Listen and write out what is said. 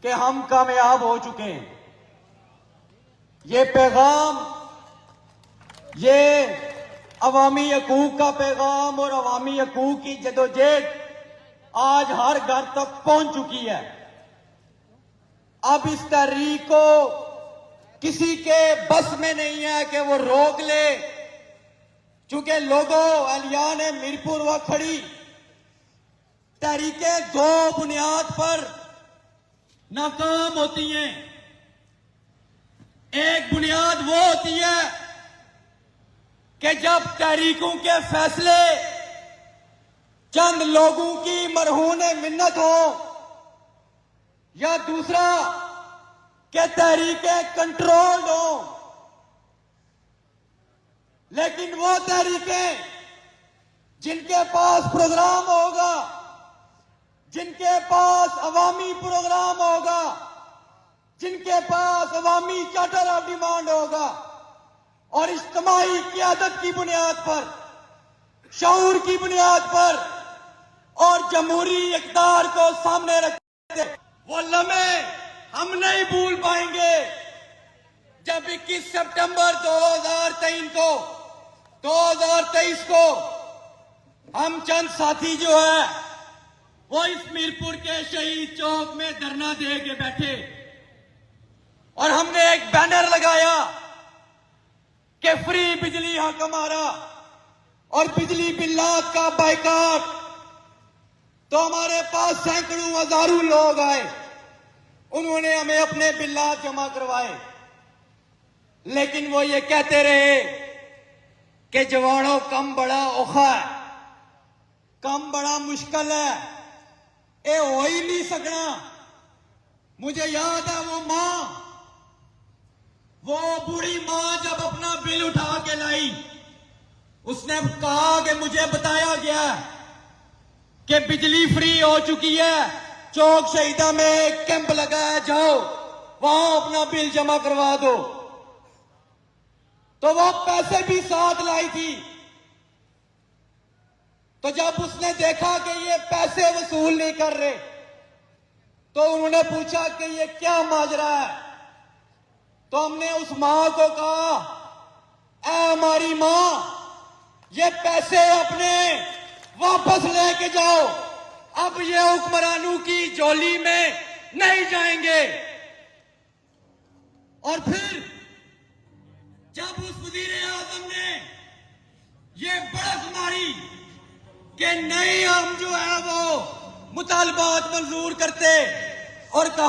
کہ ہم کامیاب ہو چکے ہیں۔ یہ پیغام، یہ عوامی حقوق کا پیغام اور عوامی حقوق کی جدوجہد آج ہر گھر تک پہنچ چکی ہے۔ اب اس تحریک کو کسی کے بس میں نہیں ہے کہ وہ روک لے، چونکہ لوگوں اہلیان میرپور و کھڑی تحریکیں دو بنیاد پر ناکام ہوتی ہیں۔ ایک بنیاد وہ ہوتی ہے کہ جب تحریکوں کے فیصلے چند لوگوں کی مرہون منت ہو، یا دوسرا کہ تحریکیں کنٹرولڈ ہوں۔ لیکن وہ تحریکیں جن کے پاس پروگرام ہوگا، جن کے پاس عوامی پروگرام ہوگا، جن کے پاس عوامی چارٹر آف ڈیمانڈ ہوگا اور اجتماعی قیادت کی بنیاد پر، شعور کی بنیاد پر اور جمہوری اقدار کو سامنے رکھتے، وہ لمحے ہم نہیں بھول پائیں گے جب 21 سپٹمبر 2023 کو ہم چند ساتھی جو ہے وہ اس میرپور کے شہید چوک میں دھرنا دے کے بیٹھے اور ہم نے ایک بینر لگایا کہ فری بجلی حق ہمارا اور بجلی بلات کا بائیکاٹ۔ تو ہمارے پاس سینکڑوں ہزاروں لوگ آئے، انہوں نے ہمیں اپنے بلات جمع کروائے، لیکن وہ یہ کہتے رہے کہ جوانوں کم بڑا اوکھا ہے، کم بڑا مشکل ہے، اے ہو ہی نہیں سکنا۔ مجھے یاد ہے وہ بوڑھی ماں جب اپنا بل اٹھا کے لائی، اس نے کہا کہ مجھے بتایا گیا کہ بجلی فری ہو چکی ہے، چوک شہیدہ میں ایک کیمپ لگا ہے، جاؤ وہاں اپنا بل جمع کروا دو۔ تو وہ پیسے بھی ساتھ لائی تھی۔ تو جب اس نے دیکھا کہ یہ پیسے وصول نہیں کر رہے تو انہوں نے پوچھا کہ یہ کیا ماجرا ہے۔ تو ہم نے اس ماں کو کہا، اے ہماری ماں، یہ پیسے اپنے واپس لے کے جاؤ، اب یہ حکمرانوں کی جولی میں نہیں جائیں گے۔ اور پھر جب اس وزیر اعظم نے یہ بڑک ماری کہ نہیں، ہم جو ہے وہ مطالبات منظور کرتے، اور کہا